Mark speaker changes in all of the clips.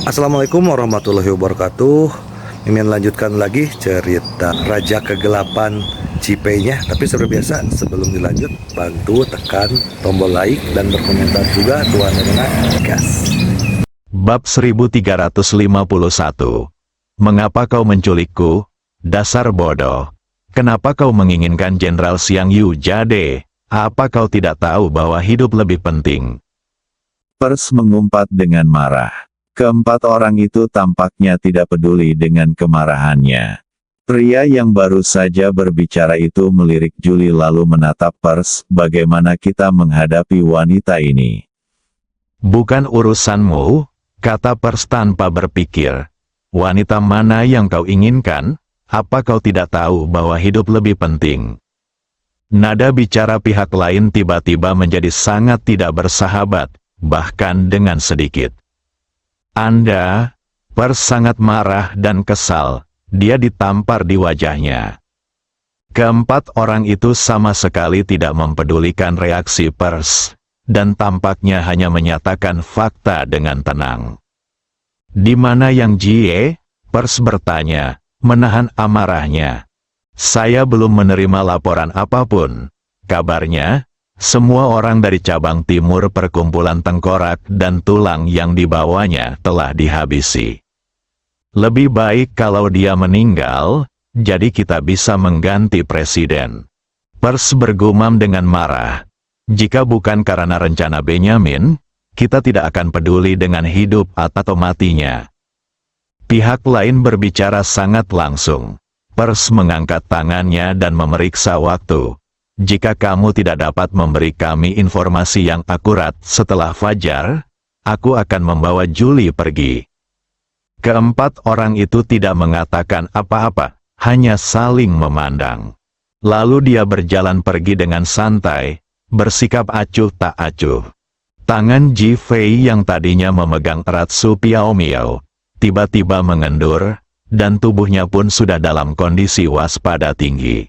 Speaker 1: Assalamualaikum warahmatullahi wabarakatuh. Mimin lanjutkan lagi cerita Raja Kegelapan Cipenya. Tapi seperti biasa, sebelum dilanjut, bantu tekan tombol like dan berkomentar juga Tuan Rena gas.
Speaker 2: Bab 1351. Mengapa kau menculikku? Dasar bodoh. Kenapa kau menginginkan Jenderal Xiang Yu Jade? Apa kau tidak tahu bahwa hidup lebih penting?
Speaker 3: Pers mengumpat dengan marah. Keempat orang itu tampaknya tidak peduli dengan kemarahannya. Pria yang baru saja berbicara itu melirik Julie lalu menatap Pers, bagaimana kita menghadapi wanita ini?
Speaker 2: Bukan urusanmu, kata Pers tanpa berpikir. Wanita mana yang kau inginkan? Apa kau tidak tahu bahwa hidup lebih penting? Nada bicara pihak lain tiba-tiba menjadi sangat tidak bersahabat, bahkan dengan sedikit. Anda, Pers sangat marah dan kesal, dia ditampar di wajahnya. Keempat orang itu sama sekali tidak mempedulikan reaksi Pers, dan tampaknya hanya menyatakan fakta dengan tenang. Di mana Yang Jie? Pers bertanya, menahan amarahnya. Saya belum menerima laporan apapun. Kabarnya, semua orang dari cabang timur perkumpulan tengkorak dan tulang yang dibawanya telah dihabisi. Lebih baik kalau dia meninggal, jadi kita bisa mengganti presiden. Pers bergumam dengan marah. Jika bukan karena rencana Benyamin, kita tidak akan peduli dengan hidup atau matinya. Pihak lain berbicara sangat langsung. Pers mengangkat tangannya dan memeriksa waktu. Jika kamu tidak dapat memberi kami informasi yang akurat setelah fajar, aku akan membawa Julie pergi. Keempat orang itu tidak mengatakan apa-apa, hanya saling memandang. Lalu dia berjalan pergi dengan santai, bersikap acuh tak acuh. Tangan Ji Fei yang tadinya memegang erat Su Piaomiao, tiba-tiba mengendur, dan tubuhnya pun sudah dalam kondisi waspada tinggi.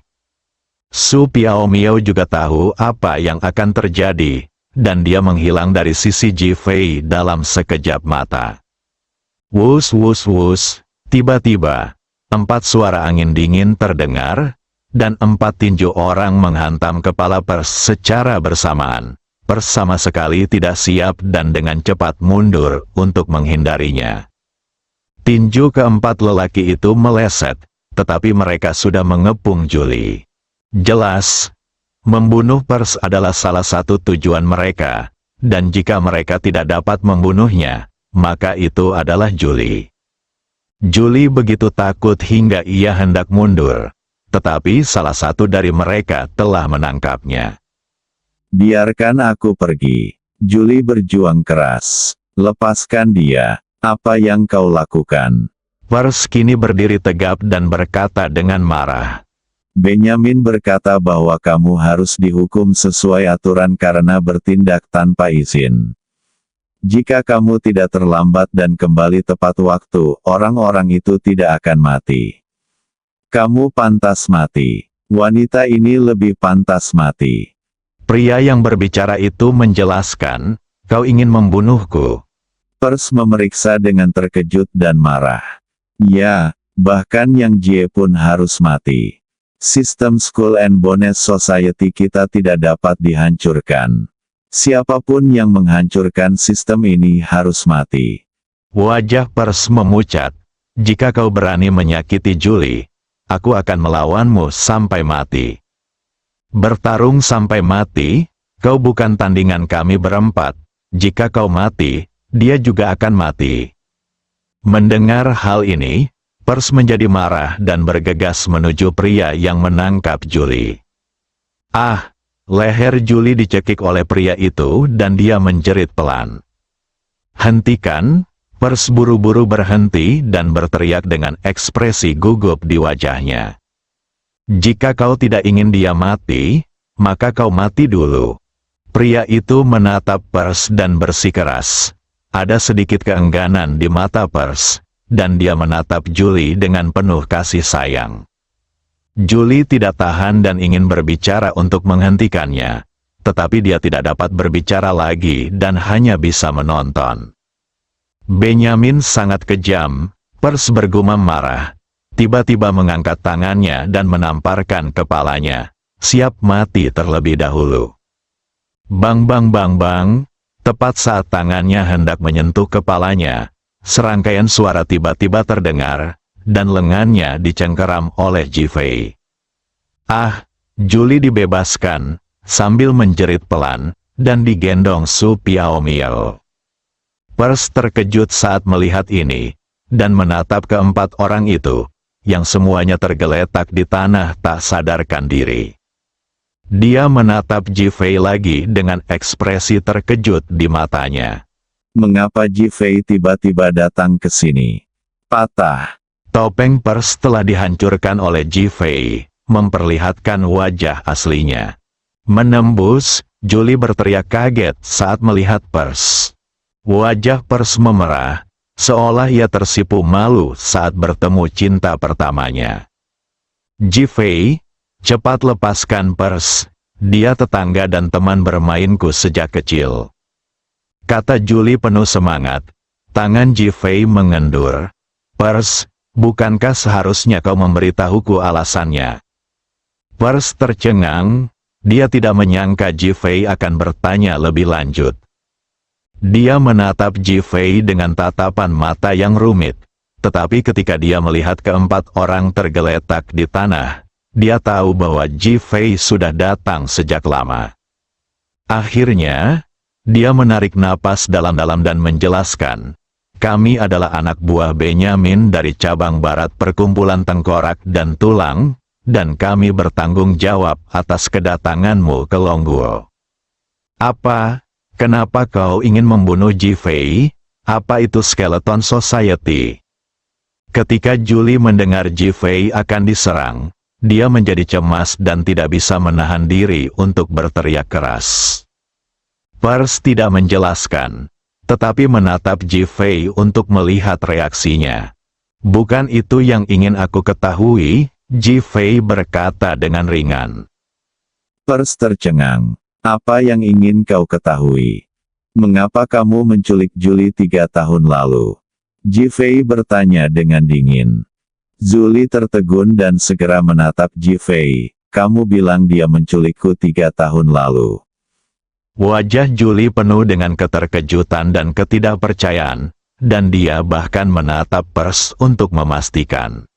Speaker 2: Su Piaomiao juga tahu apa yang akan terjadi, dan dia menghilang dari sisi Ji Fei dalam sekejap mata. Wus wus wus, tiba-tiba, 4 suara angin dingin terdengar, dan 4 tinju orang menghantam kepala Pers secara bersamaan. Pers sama sekali tidak siap dan dengan cepat mundur untuk menghindarinya. Tinju keempat lelaki itu meleset, tetapi mereka sudah mengepung Julie. Jelas, membunuh Pers adalah salah satu tujuan mereka, dan jika mereka tidak dapat membunuhnya, maka itu adalah Julie. Julie begitu takut hingga ia hendak mundur, tetapi salah satu dari mereka telah menangkapnya.
Speaker 3: Biarkan aku pergi. Julie berjuang keras. Lepaskan dia. Apa yang kau lakukan?
Speaker 2: Pers kini berdiri tegap dan berkata dengan marah.
Speaker 3: Benyamin berkata bahwa kamu harus dihukum sesuai aturan karena bertindak tanpa izin. Jika kamu tidak terlambat dan kembali tepat waktu, orang-orang itu tidak akan mati. Kamu pantas mati. Wanita ini lebih pantas mati.
Speaker 2: Pria yang berbicara itu menjelaskan, kau ingin membunuhku.
Speaker 3: Pers memeriksa dengan terkejut dan marah. Ya, bahkan Yang Jie pun harus mati. Sistem Skull and Bones Society kita tidak dapat dihancurkan. Siapapun yang menghancurkan sistem ini harus mati.
Speaker 2: Wajah Pers memucat. Jika kau berani menyakiti Julie, aku akan melawanmu sampai mati. Bertarung sampai mati, kau bukan tandingan kami berempat. Jika kau mati, dia juga akan mati. Mendengar hal ini, Pers menjadi marah dan bergegas menuju pria yang menangkap Julie. Ah, leher Julie dicekik oleh pria itu dan dia menjerit pelan. Hentikan! Pers buru-buru berhenti dan berteriak dengan ekspresi gugup di wajahnya. Jika kau tidak ingin dia mati, maka kau mati dulu. Pria itu menatap Pers dan bersikeras. Ada sedikit keengganan di mata Pers, dan dia menatap Julie dengan penuh kasih sayang. Julie tidak tahan dan ingin berbicara untuk menghentikannya, tetapi dia tidak dapat berbicara lagi dan hanya bisa menonton. Benyamin sangat kejam, Pers bergumam marah. Tiba-tiba mengangkat tangannya dan menamparkan kepalanya, siap mati terlebih dahulu. Bang bang bang bang, tepat saat tangannya hendak menyentuh kepalanya, serangkaian suara tiba-tiba terdengar, dan lengannya dicengkeram oleh Ji-Fei. Ah, Julie dibebaskan, sambil menjerit pelan, dan digendong Su Piaomio. Pers terkejut saat melihat ini, dan menatap keempat orang itu, yang semuanya tergeletak di tanah tak sadarkan diri. Dia menatap Ji-Fei lagi dengan ekspresi terkejut di matanya.
Speaker 3: Mengapa Ji-Fei tiba-tiba datang ke sini? Patah.
Speaker 2: Topeng Pers telah dihancurkan oleh Ji-Fei, memperlihatkan wajah aslinya. Menembus, Julie berteriak kaget saat melihat Pers. Wajah Pers memerah, seolah ia tersipu malu saat bertemu cinta pertamanya. Ji-Fei, cepat lepaskan Pers, dia tetangga dan teman bermainku sejak kecil. Kata Julie penuh semangat. Tangan Ji-Fei mengendur. Pers, bukankah seharusnya kau memberitahuku alasannya? Pers tercengang, dia tidak menyangka Ji-Fei akan bertanya lebih lanjut. Dia menatap Ji-Fei dengan tatapan mata yang rumit, tetapi ketika dia melihat keempat orang tergeletak di tanah, dia tahu bahwa Ji-Fei sudah datang sejak lama. Akhirnya, dia menarik napas dalam-dalam dan menjelaskan, kami adalah anak buah Benyamin dari cabang barat perkumpulan tengkorak dan tulang, dan kami bertanggung jawab atas kedatanganmu ke Longguo. Apa? Kenapa kau ingin membunuh Ji-Fei? Apa itu Skeleton Society? Ketika Julie mendengar Ji-Fei akan diserang, dia menjadi cemas dan tidak bisa menahan diri untuk berteriak keras. Pers tidak menjelaskan, tetapi menatap Ji-Fei untuk melihat reaksinya. Bukan itu yang ingin aku ketahui, Ji-Fei berkata dengan ringan.
Speaker 3: Pers tercengang. Apa yang ingin kau ketahui? Mengapa kamu menculik Julie 3 tahun lalu? Ji-Fei bertanya dengan dingin. Julie tertegun dan segera menatap Ji-Fei. Kamu bilang dia menculikku 3 tahun lalu.
Speaker 2: Wajah Julie penuh dengan keterkejutan dan ketidakpercayaan, dan dia bahkan menatap Pers untuk memastikan.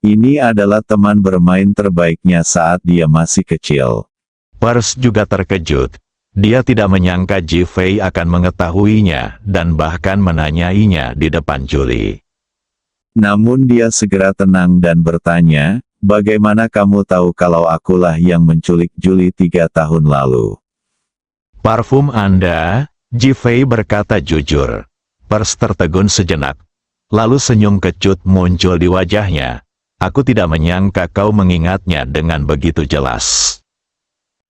Speaker 3: Ini adalah teman bermain terbaiknya saat dia masih kecil.
Speaker 2: Pers juga terkejut. Dia tidak menyangka Ji-Fei akan mengetahuinya dan bahkan menanyainya di depan Julie.
Speaker 3: Namun dia segera tenang dan bertanya, bagaimana kamu tahu kalau akulah yang menculik Julie 3 tahun lalu?
Speaker 2: Parfum Anda, Ji-Fei berkata jujur. Pers tertegun sejenak. Lalu senyum kecut muncul di wajahnya. Aku tidak menyangka kau mengingatnya dengan begitu jelas.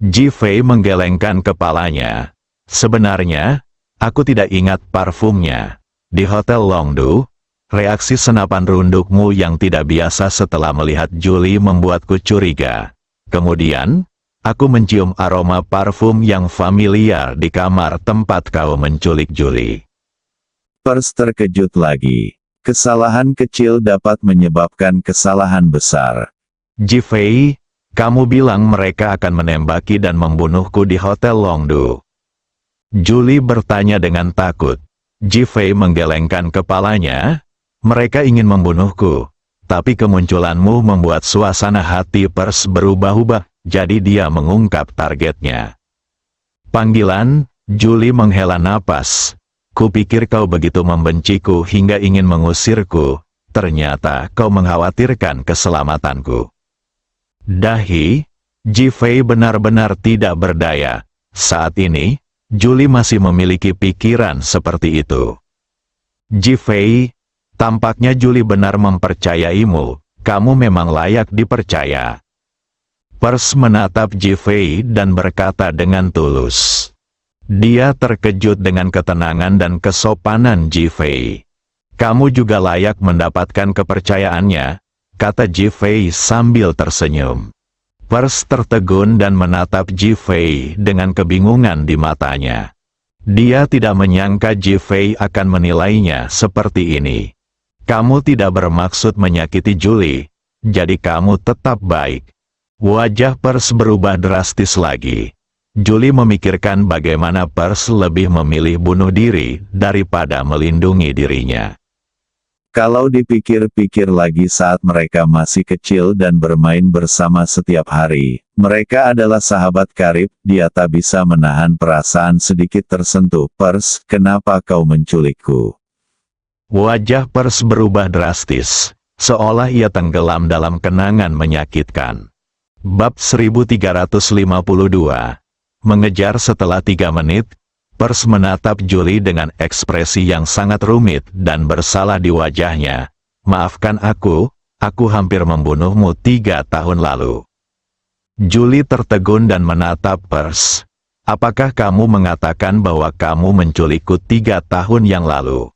Speaker 2: Ji-Fei menggelengkan kepalanya. Sebenarnya, aku tidak ingat parfumnya. Di Hotel Longdu, reaksi senapan rundukmu yang tidak biasa setelah melihat Julie membuatku curiga. Kemudian, aku mencium aroma parfum yang familiar di kamar tempat kau menculik Julie.
Speaker 3: Pers terkejut lagi. Kesalahan kecil dapat menyebabkan kesalahan besar.
Speaker 2: Ji-Fei, kamu bilang mereka akan menembaki dan membunuhku di Hotel Longdu. Julie bertanya dengan takut. Ji-Fei menggelengkan kepalanya. Mereka ingin membunuhku, tapi kemunculanmu membuat suasana hati Pers berubah-ubah, jadi dia mengungkap targetnya. Panggilan, Julie menghela napas. Kupikir kau begitu membenciku hingga ingin mengusirku, ternyata kau mengkhawatirkan keselamatanku. Dahi, Ji-Fei benar-benar tidak berdaya. Saat ini, Julie masih memiliki pikiran seperti itu. Ji-Fei, tampaknya Julie benar mempercayaimu, kamu memang layak dipercaya. Pers menatap Ji-Fei dan berkata dengan tulus. Dia terkejut dengan ketenangan dan kesopanan Ji-Fei. Kamu juga layak mendapatkan kepercayaannya, kata Ji-Fei sambil tersenyum. Pers tertegun dan menatap Ji-Fei dengan kebingungan di matanya. Dia tidak menyangka Ji Fei akan menilainya seperti ini. Kamu tidak bermaksud menyakiti Julie, jadi kamu tetap baik. Wajah Pers berubah drastis lagi. Julie memikirkan bagaimana Pers lebih memilih bunuh diri daripada melindungi dirinya.
Speaker 3: Kalau dipikir-pikir lagi saat mereka masih kecil dan bermain bersama setiap hari, mereka adalah sahabat karib, dia tak bisa menahan perasaan sedikit tersentuh. Pers, kenapa kau menculikku?
Speaker 2: Wajah Pers berubah drastis, seolah ia tenggelam dalam kenangan menyakitkan. Bab 1352. Mengejar setelah 3 menit, Pers menatap Julie dengan ekspresi yang sangat rumit dan bersalah di wajahnya. Maafkan aku hampir membunuhmu 3 tahun lalu. Julie tertegun dan menatap Pers. Apakah kamu mengatakan bahwa kamu menculikku 3 tahun yang lalu?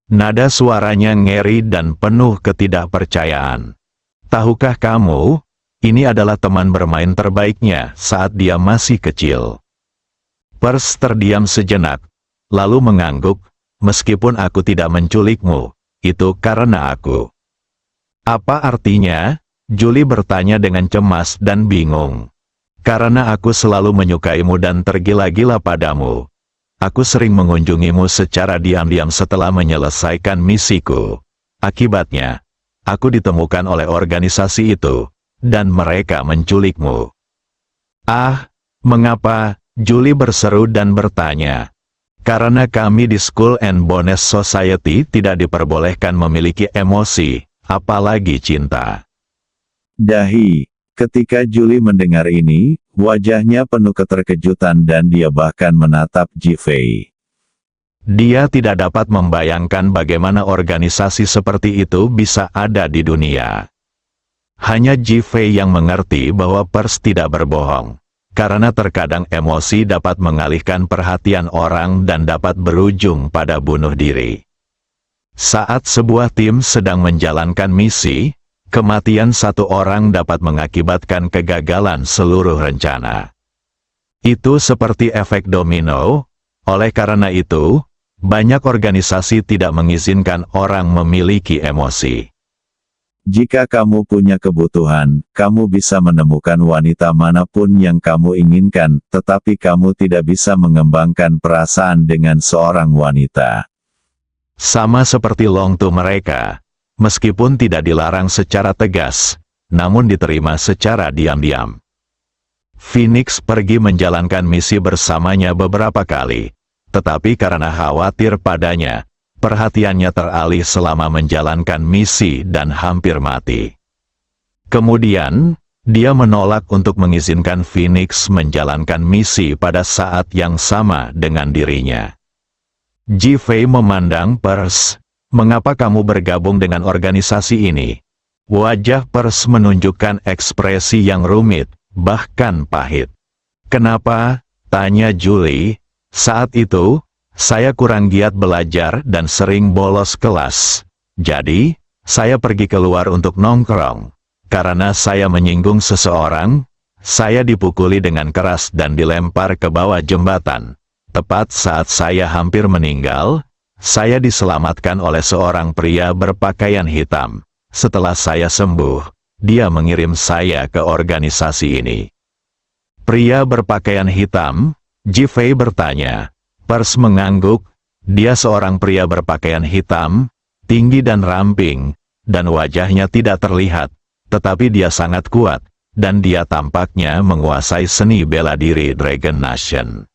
Speaker 2: Nada suaranya ngeri dan penuh ketidakpercayaan. Tahukah kamu, ini adalah teman bermain terbaiknya saat dia masih kecil. Pers terdiam sejenak, lalu mengangguk, meskipun aku tidak menculikmu, itu karena aku. Apa artinya? Julie bertanya dengan cemas dan bingung. Karena aku selalu menyukaimu dan tergila-gila padamu. Aku sering mengunjungimu secara diam-diam setelah menyelesaikan misiku. Akibatnya, aku ditemukan oleh organisasi itu, dan mereka menculikmu. Ah, mengapa? Julie berseru dan bertanya. Karena kami di Skull and Bones Society tidak diperbolehkan memiliki emosi, apalagi cinta.
Speaker 3: Dahi. Ketika Julie mendengar ini, wajahnya penuh keterkejutan dan dia bahkan menatap Ji Fei.
Speaker 2: Dia tidak dapat membayangkan bagaimana organisasi seperti itu bisa ada di dunia. Hanya Ji Fei yang mengerti bahwa Pers tidak berbohong. Karena terkadang emosi dapat mengalihkan perhatian orang dan dapat berujung pada bunuh diri. Saat sebuah tim sedang menjalankan misi, kematian satu orang dapat mengakibatkan kegagalan seluruh rencana. Itu seperti efek domino, oleh karena itu, banyak organisasi tidak mengizinkan orang memiliki emosi.
Speaker 3: Jika kamu punya kebutuhan, kamu bisa menemukan wanita manapun yang kamu inginkan, tetapi kamu tidak bisa mengembangkan perasaan dengan seorang wanita.
Speaker 2: Sama seperti Long Tu mereka, meskipun tidak dilarang secara tegas, namun diterima secara diam-diam. Phoenix pergi menjalankan misi bersamanya beberapa kali, tetapi karena khawatir padanya, perhatiannya teralih selama menjalankan misi dan hampir mati. Kemudian, dia menolak untuk mengizinkan Phoenix menjalankan misi pada saat yang sama dengan dirinya. Ji Fei memandang Pers. Mengapa kamu bergabung dengan organisasi ini? Wajah Pers menunjukkan ekspresi yang rumit, bahkan pahit. Kenapa? Tanya Julie. Saat itu, saya kurang giat belajar dan sering bolos kelas. Jadi, saya pergi keluar untuk nongkrong. Karena saya menyinggung seseorang, saya dipukuli dengan keras dan dilempar ke bawah jembatan. Tepat saat saya hampir meninggal, saya diselamatkan oleh seorang pria berpakaian hitam. Setelah saya sembuh, dia mengirim saya ke organisasi ini. Pria berpakaian hitam? Ji Fei bertanya. Pers mengangguk, dia seorang pria berpakaian hitam, tinggi dan ramping, dan wajahnya tidak terlihat, tetapi dia sangat kuat, dan dia tampaknya menguasai seni bela diri Dragon Nation.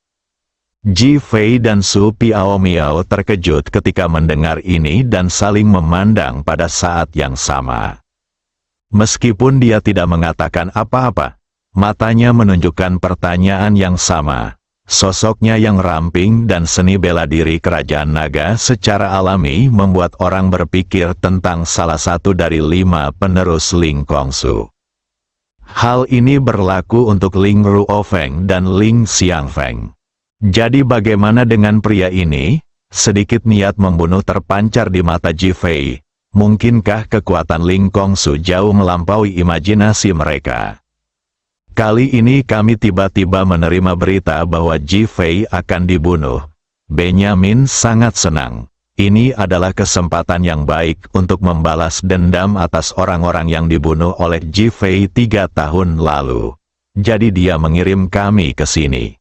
Speaker 2: Ji Fei dan Su Piaomiao terkejut ketika mendengar ini dan saling memandang pada saat yang sama. Meskipun dia tidak mengatakan apa-apa, matanya menunjukkan pertanyaan yang sama. Sosoknya yang ramping dan seni bela diri kerajaan naga secara alami membuat orang berpikir tentang salah satu dari 5 penerus Ling Kongsu. Hal ini berlaku untuk Ling Ruofeng dan Ling Xiangfeng. Jadi bagaimana dengan pria ini? Sedikit niat membunuh terpancar di mata Ji Fei. Mungkinkah kekuatan Ling Kongsu jauh melampaui imajinasi mereka? Kali ini kami tiba-tiba menerima berita bahwa Ji Fei akan dibunuh. Benyamin sangat senang. Ini adalah kesempatan yang baik untuk membalas dendam atas orang-orang yang dibunuh oleh Ji Fei 3 tahun lalu. Jadi dia mengirim kami ke sini.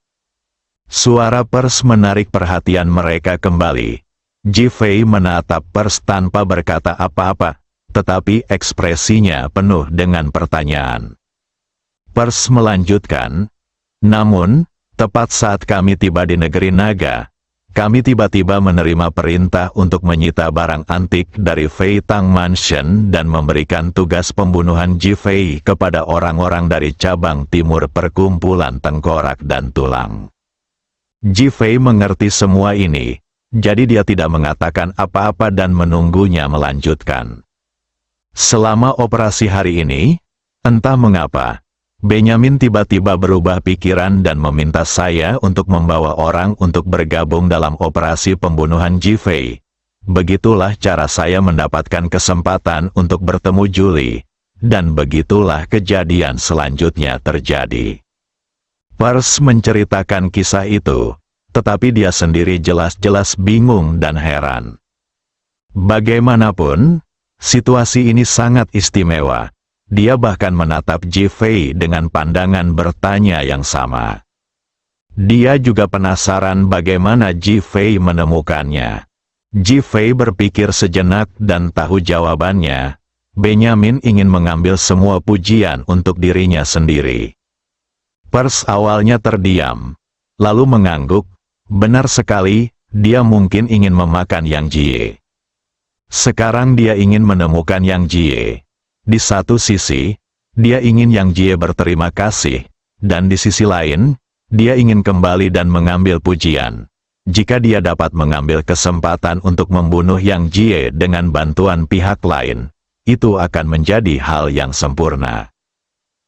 Speaker 2: Suara Pers menarik perhatian mereka kembali. Ji Fei menatap Pers tanpa berkata apa-apa, tetapi ekspresinya penuh dengan pertanyaan. Pers melanjutkan, namun, tepat saat kami tiba di negeri naga, kami tiba-tiba menerima perintah untuk menyita barang antik dari Fei Tang Mansion dan memberikan tugas pembunuhan Ji Fei kepada orang-orang dari cabang timur perkumpulan tengkorak dan tulang. Ji Fei mengerti semua ini, jadi dia tidak mengatakan apa-apa dan menunggunya melanjutkan. Selama operasi hari ini, entah mengapa, Benyamin tiba-tiba berubah pikiran dan meminta saya untuk membawa orang untuk bergabung dalam operasi pembunuhan Ji Fei. Begitulah cara saya mendapatkan kesempatan untuk bertemu Julie, dan begitulah kejadian selanjutnya terjadi. Pers menceritakan kisah itu, tetapi dia sendiri jelas-jelas bingung dan heran. Bagaimanapun, situasi ini sangat istimewa. Dia bahkan menatap Ji Fei dengan pandangan bertanya yang sama. Dia juga penasaran bagaimana Ji Fei menemukannya. Ji Fei berpikir sejenak dan tahu jawabannya. Benyamin ingin mengambil semua pujian untuk dirinya sendiri. Pers awalnya terdiam, lalu mengangguk. Benar sekali, dia mungkin ingin memakan Yang Jie. Sekarang dia ingin menemukan Yang Jie. Di satu sisi, dia ingin Yang Jie berterima kasih, dan di sisi lain, dia ingin kembali dan mengambil pujian. Jika dia dapat mengambil kesempatan untuk membunuh Yang Jie dengan bantuan pihak lain, itu akan menjadi hal yang sempurna.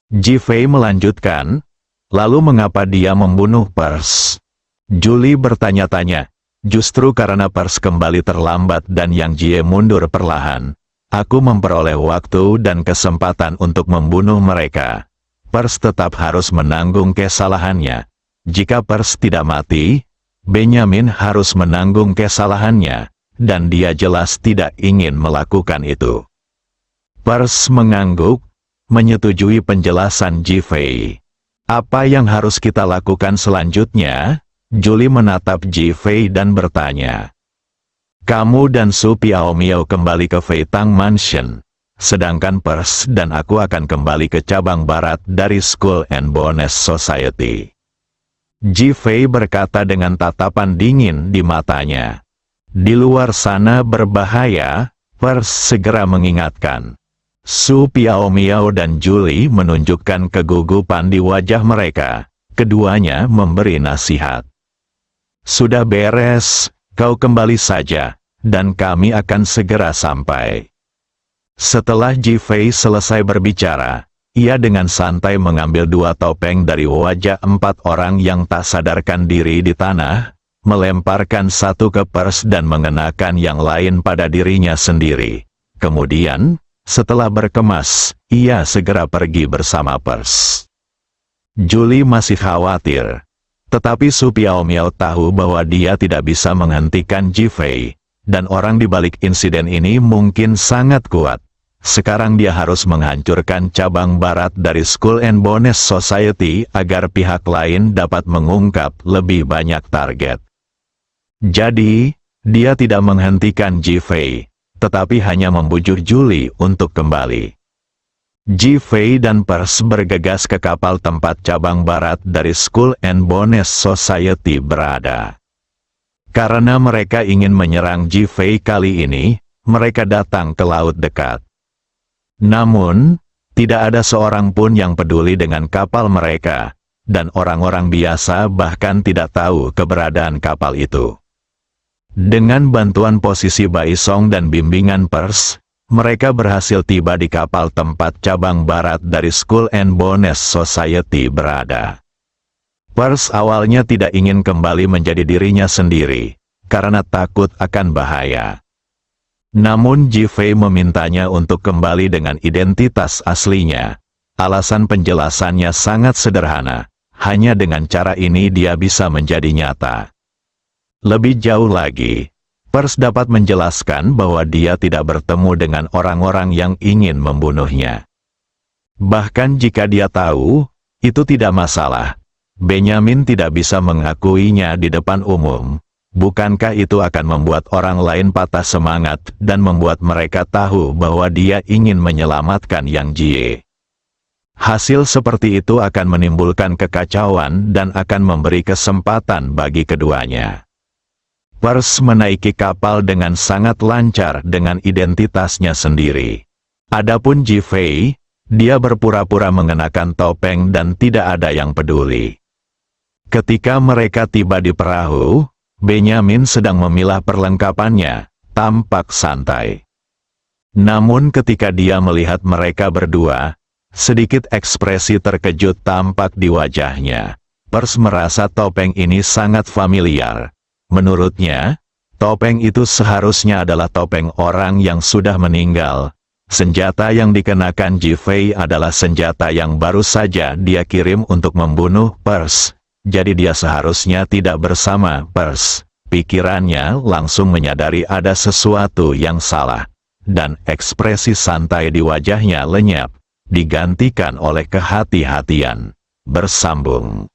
Speaker 2: Ji Fei melanjutkan, lalu mengapa dia membunuh Pers? Julie bertanya-tanya, justru karena Pers kembali terlambat dan Yang Jie mundur perlahan. Aku memperoleh waktu dan kesempatan untuk membunuh mereka. Pers tetap harus menanggung kesalahannya. Jika Pers tidak mati, Benyamin harus menanggung kesalahannya, dan dia jelas tidak ingin melakukan itu. Pers mengangguk, menyetujui penjelasan Ji Fei. Apa yang harus kita lakukan selanjutnya? Julie menatap Ji Fei dan bertanya. Kamu dan Su Piaomiao kembali ke Fei Tang Mansion, sedangkan Pers dan aku akan kembali ke cabang barat dari Skull and Bones Society. Ji Fei berkata dengan tatapan dingin di matanya. Di luar sana berbahaya, Pers segera mengingatkan. Su Piaomiao dan Julie menunjukkan kegugupan di wajah mereka. Keduanya memberi nasihat. Sudah beres. Kau kembali saja, dan kami akan segera sampai. Setelah Ji Fei selesai berbicara, ia dengan santai mengambil 2 topeng dari wajah 4 orang yang tak sadarkan diri di tanah, melemparkan satu ke Pers dan mengenakan yang lain pada dirinya sendiri. Kemudian, setelah berkemas, ia segera pergi bersama Pers. Julie masih khawatir. Tetapi Su Piaomiao tahu bahwa dia tidak bisa menghentikan Ji Fei, dan orang di balik insiden ini mungkin sangat kuat. Sekarang dia harus menghancurkan cabang barat dari Skull and Bones Society agar pihak lain dapat mengungkap lebih banyak target. Jadi, dia tidak menghentikan Ji Fei, tetapi hanya membujuk Julie untuk kembali. Ji Fei dan Pers bergegas ke kapal tempat cabang barat dari Skull and Bones Society berada. Karena mereka ingin menyerang Ji Fei kali ini, mereka datang ke laut dekat. Namun, tidak ada seorang pun yang peduli dengan kapal mereka, dan orang-orang biasa bahkan tidak tahu keberadaan kapal itu. Dengan bantuan posisi Bai Song dan bimbingan Pers, mereka berhasil tiba di kapal tempat cabang barat dari Skull and Bones Society berada. Pers awalnya tidak ingin kembali menjadi dirinya sendiri, karena takut akan bahaya. Namun Ji Fei memintanya untuk kembali dengan identitas aslinya. Alasan penjelasannya sangat sederhana. Hanya dengan cara ini dia bisa menjadi nyata. Lebih jauh lagi, Pers dapat menjelaskan bahwa dia tidak bertemu dengan orang-orang yang ingin membunuhnya. Bahkan jika dia tahu, itu tidak masalah. Benyamin tidak bisa mengakuinya di depan umum. Bukankah itu akan membuat orang lain patah semangat dan membuat mereka tahu bahwa dia ingin menyelamatkan Yang Jie? Hasil seperti itu akan menimbulkan kekacauan dan akan memberi kesempatan bagi keduanya. Pers menaiki kapal dengan sangat lancar dengan identitasnya sendiri. Adapun Ji Fei, dia berpura-pura mengenakan topeng dan tidak ada yang peduli. Ketika mereka tiba di perahu, Benyamin sedang memilah perlengkapannya, tampak santai. Namun ketika dia melihat mereka berdua, sedikit ekspresi terkejut tampak di wajahnya. Pers merasa topeng ini sangat familiar. Menurutnya, topeng itu seharusnya adalah topeng orang yang sudah meninggal. Senjata yang dikenakan Ji Fei adalah senjata yang baru saja dia kirim untuk membunuh Pers. Jadi dia seharusnya tidak bersama Pers. Pikirannya langsung menyadari ada sesuatu yang salah. Dan ekspresi santai di wajahnya lenyap, digantikan oleh kehati-hatian. Bersambung.